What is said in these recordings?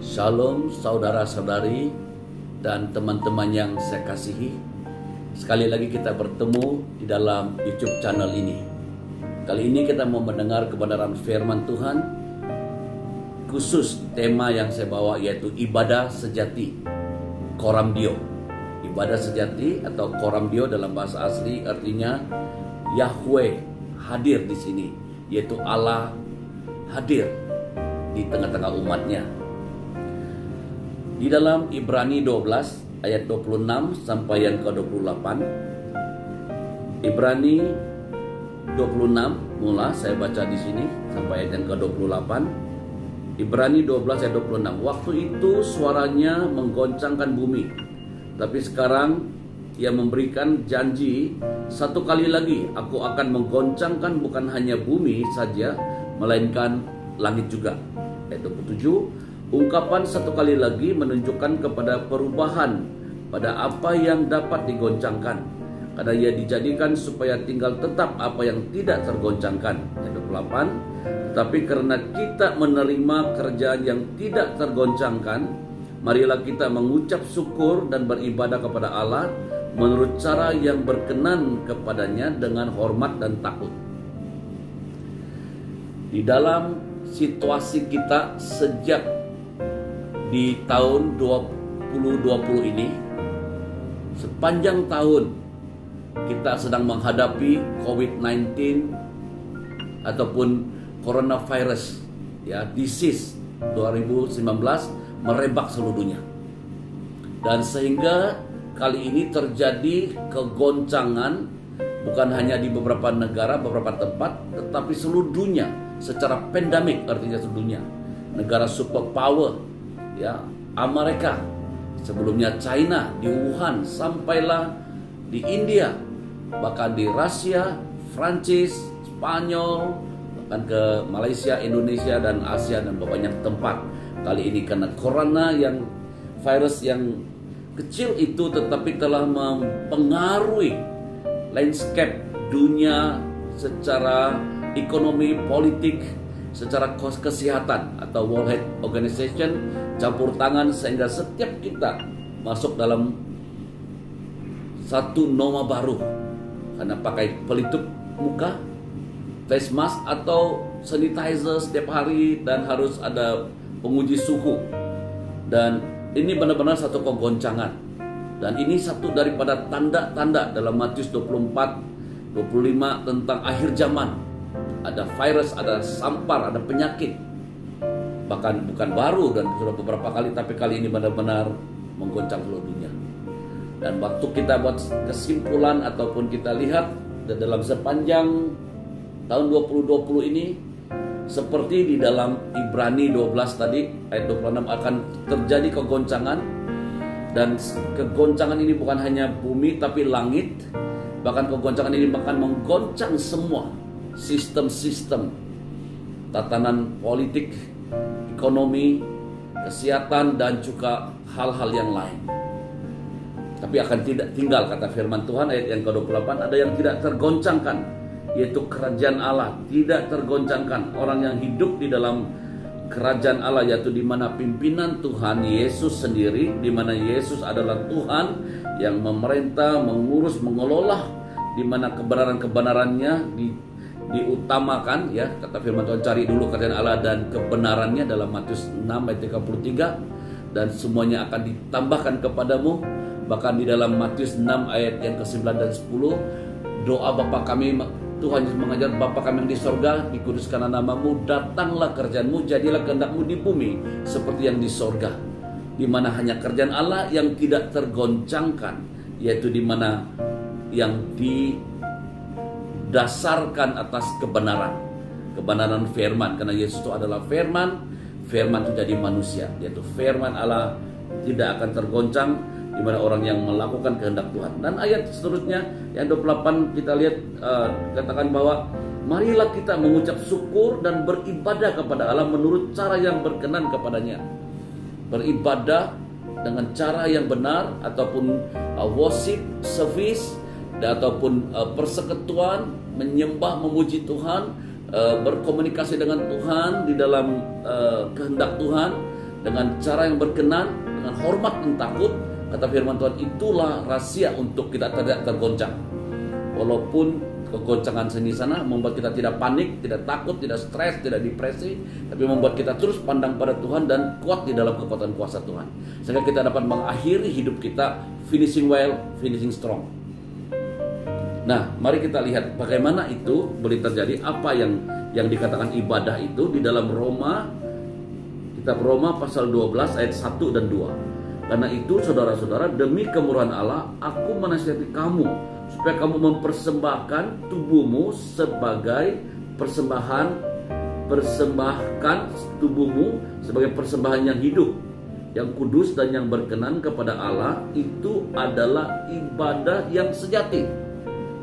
Shalom saudara-saudari dan teman-teman yang saya kasihi. Sekali lagi kita bertemu di dalam YouTube channel ini. Kali ini kita mau mendengar kebenaran firman Tuhan. Khusus tema yang saya bawa yaitu ibadah sejati, Koramdio. Ibadah sejati atau Koramdio dalam bahasa asli artinya Yahweh hadir di sini, yaitu Allah hadir di tengah-tengah umatnya. Di dalam Ibrani 12 ayat 26 sampai yang ke-28. Ibrani 26 mula saya baca di sini sampai ayat yang ke-28. Ibrani 12 ayat 26. Waktu itu suaranya menggoncangkan bumi, tapi sekarang ia memberikan janji, satu kali lagi aku akan menggoncangkan bukan hanya bumi saja, melainkan langit juga. Ayat 27. Ungkapan satu kali lagi menunjukkan kepada perubahan pada apa yang dapat digoncangkan, karena ia dijadikan supaya tinggal tetap apa yang tidak tergoncangkan. Ayat 28. Tetapi karena kita menerima kerjaan yang tidak tergoncangkan, marilah kita mengucap syukur dan beribadah kepada Allah menurut cara yang berkenan kepadanya dengan hormat dan takut. Di dalam situasi kita sejak di tahun 2020 ini, sepanjang tahun kita sedang menghadapi COVID-19 ataupun coronavirus, ya, disease 2019 merebak seluruh dunia. Dan sehingga kali ini terjadi kegoncangan bukan hanya di beberapa negara, beberapa tempat, tetapi seluruh dunia secara pandemik, artinya seluruh dunia. Negara superpower, ya, Amerika, sebelumnya China di Wuhan, sampailah di India, bahkan di Rusia, Prancis, Spanyol, bahkan ke Malaysia, Indonesia dan Asia dan banyak tempat. Kali ini karena corona yang virus yang kecil itu tetapi telah mempengaruhi landscape dunia secara ekonomi, politik, secara kesehatan atau World Health Organization campur tangan sehingga setiap kita masuk dalam satu norma baru karena pakai pelitup muka, face mask atau sanitizer setiap hari dan harus ada penguji suhu. Dan ini benar-benar satu kegoncangan. Dan ini satu daripada tanda-tanda dalam Matius 24-25 tentang akhir zaman. Ada virus, ada sampar, ada penyakit. Bahkan bukan baru dan sudah beberapa kali, tapi kali ini benar-benar menggoncang seluruh dunia. Dan waktu kita buat kesimpulan ataupun kita lihat dalam sepanjang tahun 2020 ini, seperti di dalam Ibrani 12 tadi ayat 26 akan terjadi kegoncangan. Dan kegoncangan ini bukan hanya bumi tapi langit. Bahkan kegoncangan ini akan menggoncang semua sistem-sistem tatanan politik, ekonomi, kesehatan dan juga hal-hal yang lain. Tapi akan tidak tinggal, kata firman Tuhan ayat yang ke-28, ada yang tidak tergoncangkan, yaitu kerajaan Allah tidak tergoncangkan. Orang yang hidup di dalam kerajaan Allah, yaitu di mana pimpinan Tuhan Yesus sendiri, di mana Yesus adalah Tuhan yang memerintah, mengurus, mengelola, di mana kebenaran-kebenarannya diutamakan, ya, kata firman Tuhan, cari dulu kerajaan Allah dan kebenarannya dalam Matius 6 ayat 33, dan semuanya akan ditambahkan kepadamu. Bahkan di dalam Matius 6 ayat yang ke-9 dan 10, doa Bapa kami, Tuhan Yesus mengajar, Bapa kami yang di sorga, dikuduskanlah namamu, datanglah kerjaanmu, jadilah kehendakmu di bumi seperti yang di sorga. Di mana hanya kerjaan Allah yang tidak tergoncangkan, yaitu di mana yang didasarkan atas kebenaran firman, karena Yesus itu adalah firman itu jadi manusia, yaitu firman Allah tidak akan tergoncang, di mana orang yang melakukan kehendak Tuhan. Dan ayat seterusnya yang 28 kita lihat katakan bahwa marilah kita mengucap syukur dan beribadah kepada Allah menurut cara yang berkenan kepadanya. Beribadah dengan cara yang benar ataupun worship service ataupun persekutuan, menyembah, memuji Tuhan, berkomunikasi dengan Tuhan di dalam kehendak Tuhan. dengan cara yang berkenan, dengan hormat dan takut. Kata firman Tuhan, itulah rahasia untuk kita tidak tergoncang. Walaupun kegoncangan seni sana membuat kita tidak panik, tidak takut, tidak stres, tidak depresi, tapi membuat kita terus pandang pada Tuhan dan kuat di dalam kekuatan kuasa Tuhan, sehingga kita dapat mengakhiri hidup kita finishing well, finishing strong. Nah, mari kita lihat bagaimana itu boleh terjadi, apa yang dikatakan ibadah itu di dalam Roma, kitab Roma pasal 12 ayat 1 dan 2. Karena itu saudara-saudara, demi kemurahan Allah, aku menasihati kamu supaya kamu mempersembahkan tubuhmu sebagai persembahkan tubuhmu sebagai persembahan yang hidup, yang kudus dan yang berkenan kepada Allah. Itu adalah ibadah yang sejati.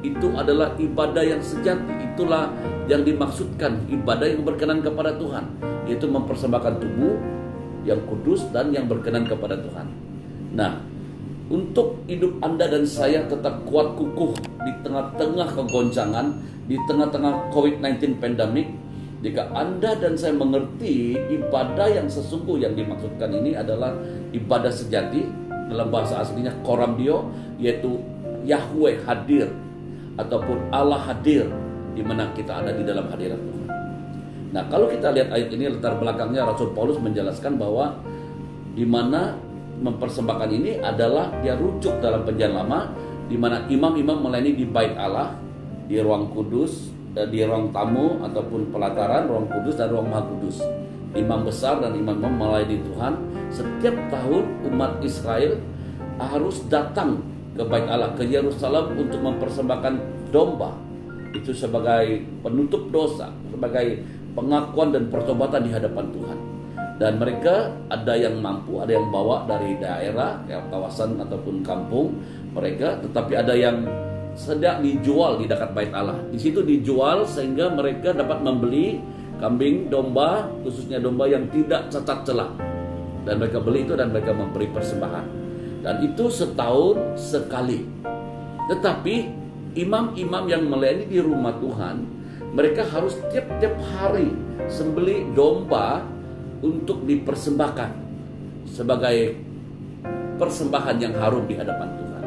Itu adalah ibadah yang sejati. Itulah yang dimaksudkan ibadah yang berkenan kepada Tuhan, yaitu mempersembahkan tubuh yang kudus dan yang berkenan kepada Tuhan. Nah, untuk hidup Anda dan saya tetap kuat kukuh di tengah-tengah kegoncangan, di tengah-tengah COVID-19 pandemic, jika Anda dan saya mengerti ibadah yang sesungguh yang dimaksudkan ini adalah ibadah sejati, dalam bahasa aslinya korambio, yaitu Yahweh hadir ataupun Allah hadir, di mana kita ada di dalam hadirat Tuhan. Nah, kalau kita lihat ayat ini, latar belakangnya Rasul Paulus menjelaskan bahwa di mana mempersembahkan ini adalah dia rujuk dalam Perjanjian Lama, di mana imam-imam melayani di bait Allah, di ruang kudus, di ruang tamu ataupun pelataran, ruang kudus dan ruang maha kudus. Imam besar dan imam-imam melayani Tuhan. Setiap tahun umat Israel harus datang ke bait Allah, ke Yerusalem untuk mempersembahkan domba. Itu sebagai penutup dosa, sebagai pengakuan dan pertobatan di hadapan Tuhan. Dan mereka ada yang mampu, ada yang bawa dari daerah, kawasan ataupun kampung mereka, tetapi ada yang sedang dijual di dekat bait Allah. Di situ dijual sehingga mereka dapat membeli kambing, domba, khususnya domba yang tidak cacat celah. Dan mereka beli itu dan mereka memberi persembahan. Dan itu setahun sekali. Tetapi imam-imam yang melayani di rumah Tuhan, mereka harus tiap-tiap hari sembelih domba untuk dipersembahkan sebagai persembahan yang harum di hadapan Tuhan.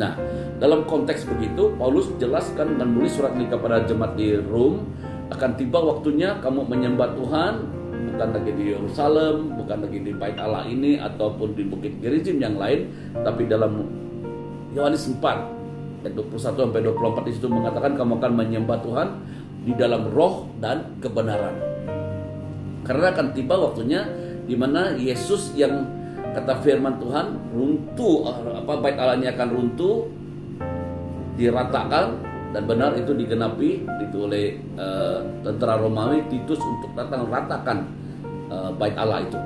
Nah, dalam konteks begitu, Paulus jelaskan dan menulis surat ini kepada jemaat di Rom, akan tiba waktunya kamu menyembah Tuhan, bukan lagi di Yerusalem, bukan lagi di bait Allah ini ataupun di Bukit Gerizim yang lain, tapi dalam Yohanes 4 ayat 21 sampai 24 di situ mengatakan kamu akan menyembah Tuhan di dalam roh dan kebenaran. Karena akan tiba waktunya di mana Yesus yang kata firman Tuhan runtuh, bait Allahnya akan runtuh, diratakan, dan benar itu digenapi itu oleh tentara Romawi Titus untuk datang ratakan bait Allah itu.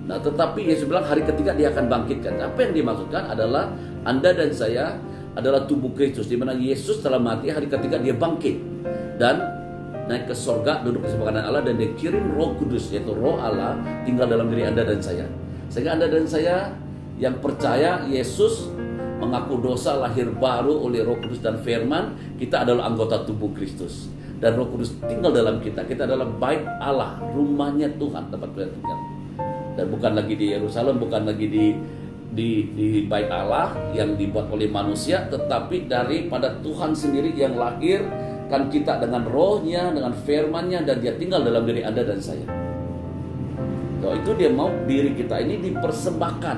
Nah, tetapi Yesus bilang hari ketiga dia akan bangkitkan. Apa yang dimaksudkan adalah Anda dan saya adalah tubuh Kristus, di mana Yesus telah mati, hari ketiga dia bangkit dan naik ke sorga, duduk di sebelah kanan Allah, dan dia kirim Roh Kudus, yaitu Roh Allah tinggal dalam diri Anda dan saya. Sehingga Anda dan saya yang percaya Yesus mengaku dosa, lahir baru oleh Roh Kudus dan firman, kita adalah anggota tubuh Kristus. Dan Roh Kudus tinggal dalam kita. Kita adalah bait Allah, rumahnya Tuhan, tempat kita tinggal. Dan bukan lagi di Yerusalem, bukan lagi di bait Allah yang dibuat oleh manusia, tetapi daripada Tuhan sendiri yang lahirkan kita dengan rohnya, dengan firmannya, dan dia tinggal dalam diri Anda dan saya. Itu dia mau diri kita ini dipersembahkan,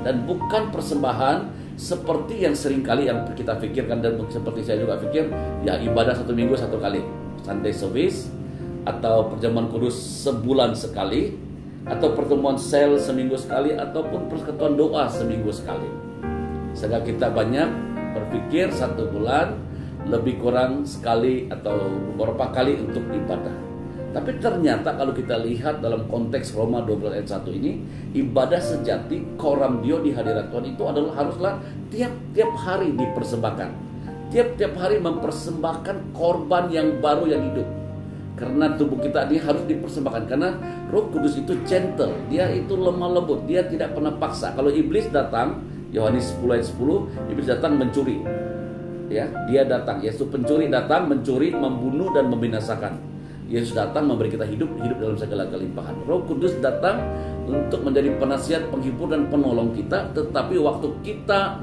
dan bukan persembahan seperti yang seringkali yang kita pikirkan, dan seperti saya juga pikir, ya ibadah 1 minggu 1 kali, Sunday service, atau perjamuan kudus sebulan sekali, atau pertemuan sel seminggu sekali, ataupun persekutuan doa seminggu sekali. Sehingga kita banyak berpikir 1 bulan lebih kurang sekali atau beberapa kali untuk ibadah. Tapi ternyata kalau kita lihat dalam konteks Roma 12 ayat 1 ini, ibadah sejati korambio di hadirat Tuhan itu adalah haruslah tiap-tiap hari dipersembahkan. Tiap-tiap hari mempersembahkan korban yang baru yang hidup. Karena tubuh kita ini harus dipersembahkan, karena Roh Kudus itu gentle, dia itu lemah lembut, dia tidak pernah paksa. Kalau iblis datang, Yohanes 10 ayat 10, iblis datang mencuri. Ya, dia datang, Yesus pencuri datang mencuri, membunuh dan membinasakan. Yesus datang memberi kita hidup dalam segala kelimpahan. Roh Kudus datang untuk menjadi penasihat, penghibur, dan penolong kita. Tetapi waktu kita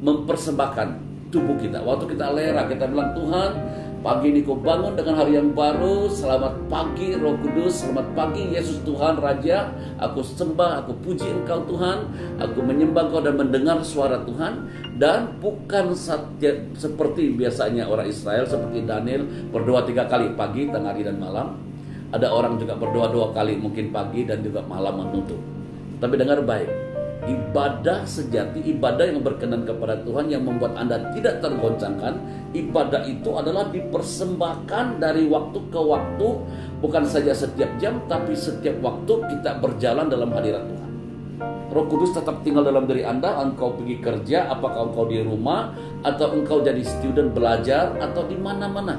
mempersembahkan tubuh kita, waktu kita lera, kita bilang, Tuhan, pagi ini kau bangun dengan hari yang baru. Selamat pagi Roh Kudus, selamat pagi Yesus Tuhan Raja. Aku sembah, aku puji Engkau Tuhan. Aku menyembah Engkau dan mendengar suara Tuhan. Dan bukan seperti biasanya orang Israel, seperti Daniel berdoa 3 kali, pagi, tengah hari, dan malam. Ada orang juga berdoa 2 kali, mungkin pagi dan juga malam menutup. Tapi dengar baik, ibadah sejati, ibadah yang berkenan kepada Tuhan, yang membuat Anda tidak tergoncangkan, ibadah itu adalah dipersembahkan dari waktu ke waktu. Bukan saja setiap jam, tapi setiap waktu kita berjalan dalam hadirat Tuhan. Roh Kudus tetap tinggal dalam diri Anda. Engkau pergi kerja, apakah engkau di rumah, atau engkau jadi student belajar, atau di mana-mana.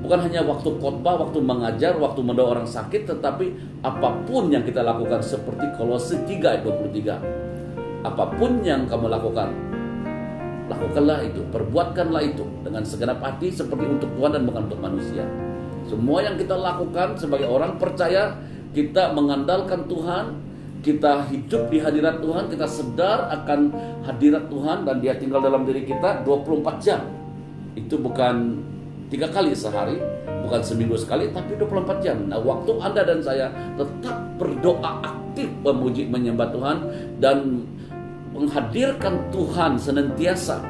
Bukan hanya waktu khotbah, waktu mengajar, waktu mendoa orang sakit, tetapi apapun yang kita lakukan, seperti Kolose 3 ayat 23. Apapun yang kamu lakukan, lakukanlah itu, perbuatkanlah itu dengan segenap hati, seperti untuk Tuhan dan bukan untuk manusia. Semua yang kita lakukan sebagai orang percaya, kita mengandalkan Tuhan, kita hidup di hadirat Tuhan, kita sadar akan hadirat Tuhan, dan Dia tinggal dalam diri kita 24 jam. Itu bukan 3 kali sehari, bukan seminggu sekali, tapi 24 jam. Nah, waktu Anda dan saya tetap berdoa aktif, memuji, menyembah Tuhan, dan menghadirkan Tuhan senantiasa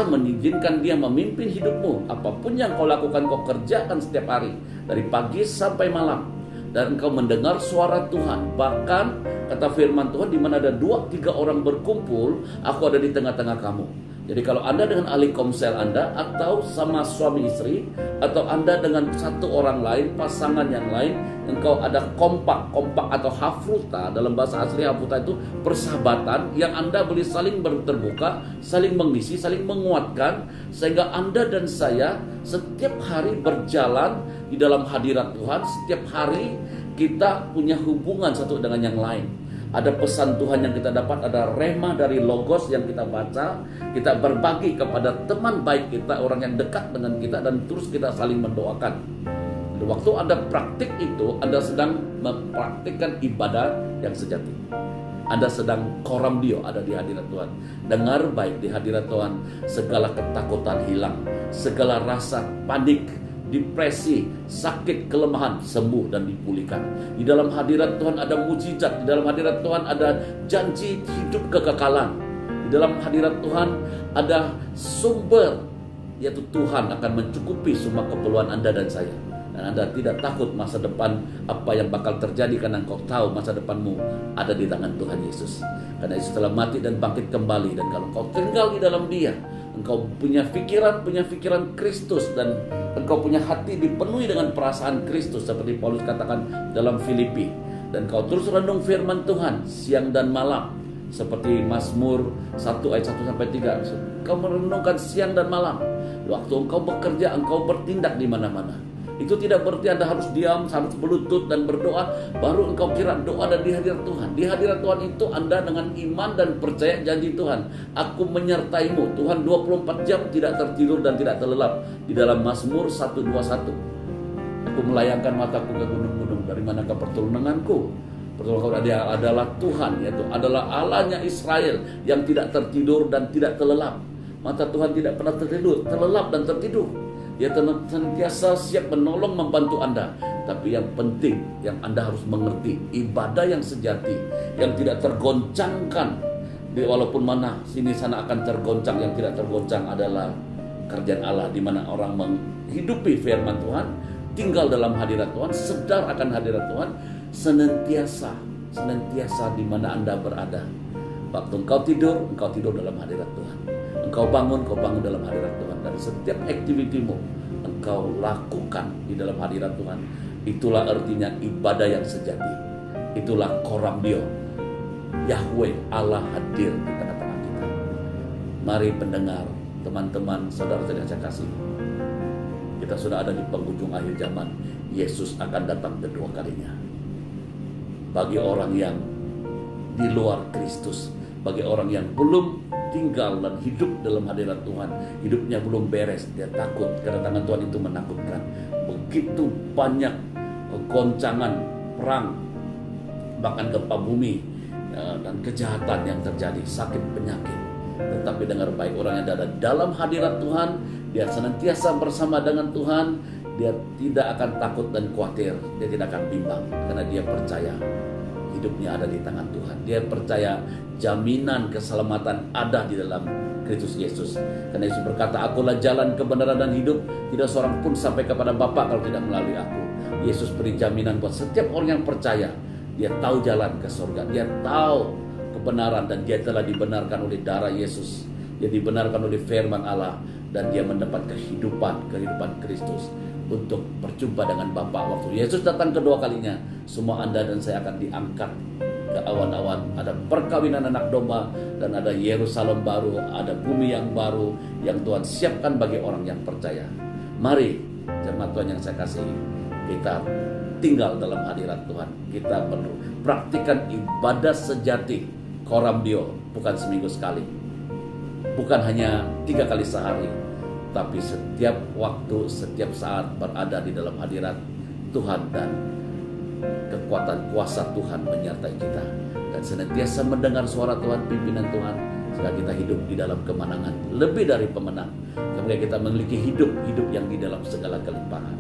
mengizinkan Dia memimpin hidupmu. Apapun yang kau lakukan, kau kerjakan setiap hari, dari pagi sampai malam, dan engkau mendengar suara Tuhan. Bahkan kata firman Tuhan, di mana ada 2-3 orang berkumpul, aku ada di tengah-tengah kamu. Jadi kalau Anda dengan ahli komsel Anda, atau sama suami istri, atau Anda dengan satu orang lain, pasangan yang lain, engkau ada kompak atau hafruta. Dalam bahasa asli hafruta itu persahabatan, yang Anda boleh saling terbuka, saling mengisi, saling menguatkan, sehingga Anda dan saya setiap hari berjalan di dalam hadirat Tuhan. Setiap hari kita punya hubungan satu dengan yang lain. Ada pesan Tuhan yang kita dapat, ada rema dari logos yang kita baca, kita berbagi kepada teman baik kita, orang yang dekat dengan kita, dan terus kita saling mendoakan. Waktu ada praktik itu, Anda sedang mempraktikkan ibadah yang sejati. Anda sedang koramdio, ada di hadirat Tuhan. Dengar baik, di hadirat Tuhan segala ketakutan hilang, segala rasa panik, depresi, sakit, kelemahan sembuh dan dipulihkan. Di dalam hadirat Tuhan ada mujizat. Di dalam hadirat Tuhan ada janji hidup kekekalan. Di dalam hadirat Tuhan ada sumber, yaitu Tuhan akan mencukupi semua keperluan Anda dan saya. Dan Anda tidak takut masa depan apa yang bakal terjadi, karena engkau tahu masa depanmu ada di tangan Tuhan Yesus. Karena Yesus telah mati dan bangkit kembali. Dan kalau engkau tinggal di dalam Dia, engkau punya pikiran Kristus, dan engkau punya hati dipenuhi dengan perasaan Kristus, seperti Paulus katakan dalam Filipi. Dan kau terus renung firman Tuhan siang dan malam, seperti Mazmur 1 ayat 1-3. Kau merenungkan siang dan malam. Waktu engkau bekerja, engkau bertindak di mana-mana. Itu tidak berarti Anda harus diam, harus berlutut dan berdoa baru engkau kira doa dan di hadirat Tuhan. Di hadirat Tuhan itu Anda dengan iman dan percaya janji Tuhan. Aku menyertaimu. Tuhan 24 jam tidak tertidur dan tidak terlelap. Di dalam Mazmur 121. Aku melayangkan mataku ke gunung-gunung, dari manakah pertolonganku? Pertolongan Dia adalah Tuhan, yaitu adalah Allahnya Israel, yang tidak tertidur dan tidak terlelap. Mata Tuhan tidak pernah tertidur, terlelap dan tertidur. Dia senantiasa siap menolong, membantu Anda. Tapi yang penting, yang Anda harus mengerti, ibadah yang sejati, yang tidak tergoncangkan, walaupun mana sini sana akan tergoncang. Yang tidak tergoncang adalah kerjaan Allah, di mana orang menghidupi firman Tuhan, tinggal dalam hadirat Tuhan, sedar akan hadirat Tuhan, senantiasa di mana Anda berada. Waktu engkau tidur dalam hadirat Tuhan. Engkau bangun dalam hadirat Tuhan. Dan setiap aktivitimu engkau lakukan di dalam hadirat Tuhan. Itulah artinya ibadah yang sejati. Itulah koramdio. Yahweh Allah hadir di tengah-tengah kita. Mari pendengar, teman-teman, saudara-saudara yang saya kasih, kita sudah ada di penghujung akhir zaman. Yesus akan datang kedua kalinya. Bagi orang yang di luar Kristus, bagi orang yang belum tinggal dan hidup dalam hadirat Tuhan, hidupnya belum beres, dia takut. Kedatangan Tuhan itu menakutkan. begitu banyak goncangan perang, bahkan gempa bumi, dan kejahatan yang terjadi, sakit penyakit. Tetapi dengar baik, orang yang ada dalam hadirat Tuhan, dia senantiasa bersama dengan Tuhan, dia tidak akan takut dan khawatir, dia tidak akan bimbang, karena dia percaya hidupnya ada di tangan Tuhan. Dia percaya jaminan keselamatan ada di dalam Kristus Yesus. Karena Yesus berkata, akulah jalan, kebenaran, dan hidup. Tidak seorang pun sampai kepada Bapa kalau tidak melalui aku. Yesus beri jaminan buat setiap orang yang percaya. Dia tahu jalan ke surga, dia tahu kebenaran, dan dia telah dibenarkan oleh darah Yesus. Dia dibenarkan oleh firman Allah, dan dia mendapat kehidupan Kristus untuk berjumpa dengan Bapa. Waktu Yesus datang kedua kalinya, semua Anda dan saya akan diangkat ke awan-awan. Ada perkawinan anak domba, dan ada Yerusalem baru, ada bumi yang baru yang Tuhan siapkan bagi orang yang percaya. Mari jemaat Tuhan yang saya kasihi, kita tinggal dalam hadirat Tuhan. Kita perlu praktikan ibadah sejati, Koramdio, bukan seminggu sekali, bukan hanya 3 kali sehari, tapi setiap waktu, setiap saat berada di dalam hadirat Tuhan, dan kekuatan kuasa Tuhan menyertai kita, dan senantiasa mendengar suara Tuhan, pimpinan Tuhan, sehingga kita hidup di dalam kemenangan, lebih dari pemenang. Kemudian kita memiliki hidup yang di dalam segala kelimpahan.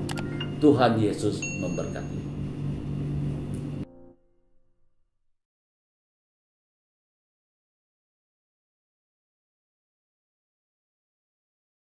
Tuhan Yesus memberkati.